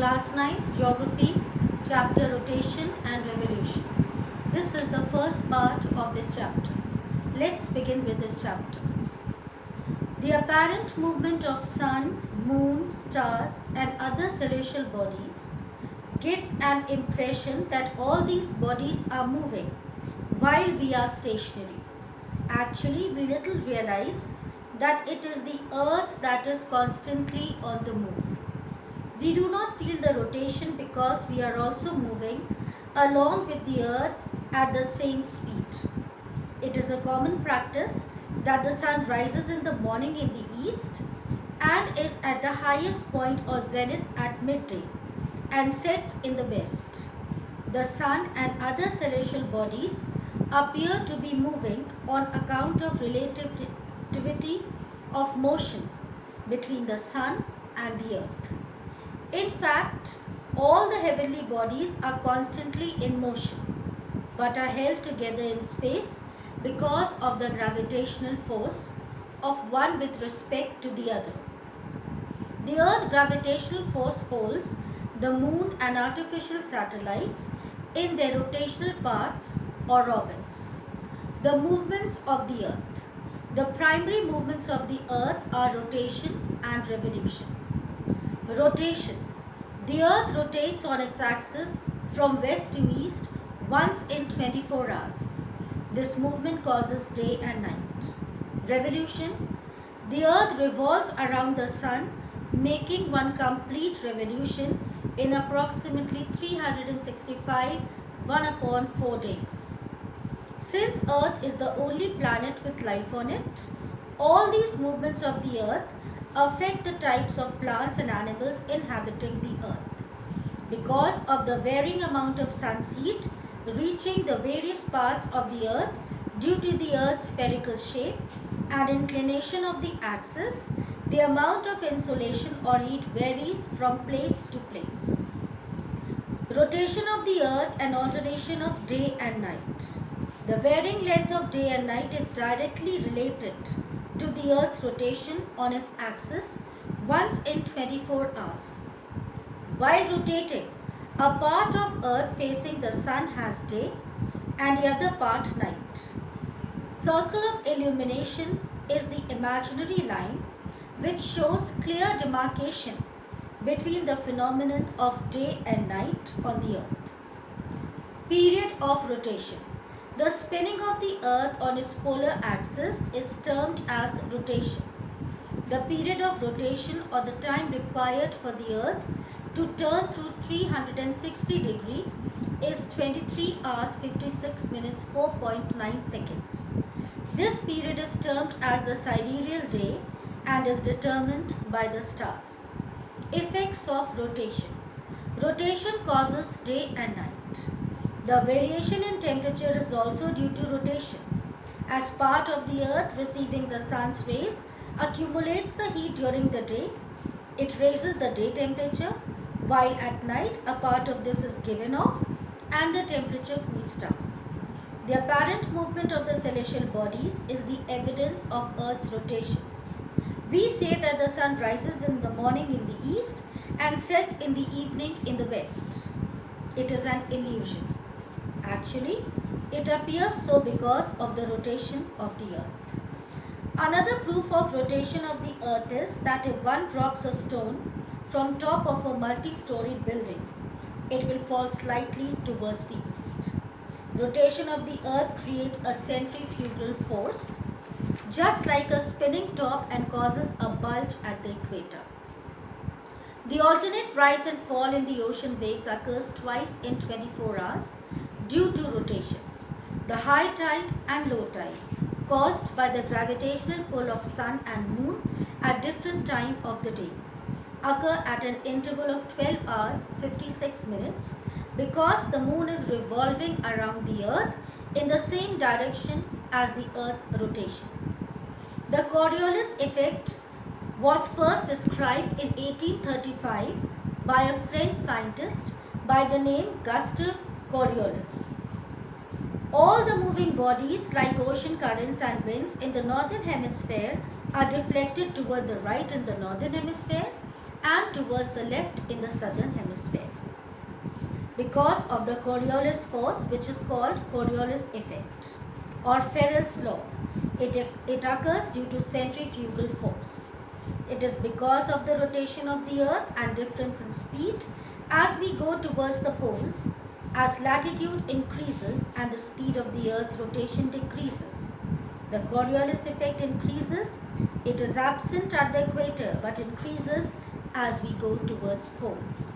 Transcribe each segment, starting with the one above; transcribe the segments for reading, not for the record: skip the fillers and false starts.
Class 9th Geography, Chapter Rotation and Revolution. This is the first part of this chapter. Let's begin with this chapter. The apparent movement of sun, moon, stars and other celestial bodies gives an impression that all these bodies are moving while we are stationary. Actually, we little realize that it is the earth that is constantly on the move. We do not feel the rotation because we are also moving along with the earth at the same speed. It is a common practice that the sun rises in the morning in the east and is at the highest point or zenith at midday and sets in the west. The sun and other celestial bodies appear to be moving on account of relativity of motion between the sun and the earth. In fact, all the heavenly bodies are constantly in motion, but are held together in space because of the gravitational force of one with respect to the other. The Earth's gravitational force holds the moon and artificial satellites in their rotational paths or orbits. The movements of the Earth. The primary movements of the Earth are rotation and revolution. Rotation. The Earth rotates on its axis from west to east once in 24 hours. This movement causes day and night. Revolution. The Earth revolves around the Sun, making one complete revolution in approximately 365 1/4 days. Since Earth is the only planet with life on it, all these movements of the Earth affect the types of plants and animals inhabiting the Earth. Because of the varying amount of sun's heat reaching the various parts of the Earth due to the Earth's spherical shape and inclination of the axis, the amount of insolation or heat varies from place to place. Rotation of the Earth and alternation of day and night. The varying length of day and night is directly related to the Earth's rotation on its axis once in 24 hours. While rotating, a part of Earth facing the Sun has day and the other part night. Circle of illumination is the imaginary line which shows clear demarcation between the phenomenon of day and night on the Earth. Period of rotation. The spinning of the Earth on its polar axis is termed as rotation. The period of rotation or the time required for the Earth to turn through 360 degrees is 23 hours 56 minutes 4.9 seconds. This period is termed as the sidereal day and is determined by the stars. Effects of rotation. Rotation causes day and night. The variation in temperature is also due to rotation. As part of the Earth receiving the sun's rays accumulates the heat during the day, it raises the day temperature, while at night a part of this is given off and the temperature cools down. The apparent movement of the celestial bodies is the evidence of Earth's rotation. We say that the sun rises in the morning in the east and sets in the evening in the west. It is an illusion. Actually, it appears so because of the rotation of the Earth. Another proof of rotation of the Earth is that if one drops a stone from top of a multi-storied building, it will fall slightly towards the east. Rotation of the Earth creates a centrifugal force, just like a spinning top, and causes a bulge at the equator. The alternate rise and fall in the ocean waves occurs twice in 24 hours due to rotation. The high tide and low tide, caused by the gravitational pull of sun and moon at different times of the day, occur at an interval of 12 hours 56 minutes because the moon is revolving around the Earth in the same direction as the Earth's rotation. The Coriolis effect was first described in 1835 by a French scientist by the name Gustave Coriolis. All the moving bodies like ocean currents and winds in the northern hemisphere are deflected toward the right in the northern hemisphere and towards the left in the southern hemisphere. Because of the Coriolis force, which is called Coriolis effect or Ferrel's law, it occurs due to centrifugal force. It is because of the rotation of the earth and difference in speed as we go towards the poles, as latitude increases and the speed of the earth's rotation decreases. The Coriolis effect increases. It is absent at the equator but increases as we go towards poles.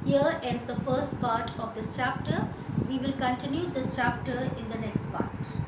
Here ends the first part of this chapter. We will continue this chapter in the next part.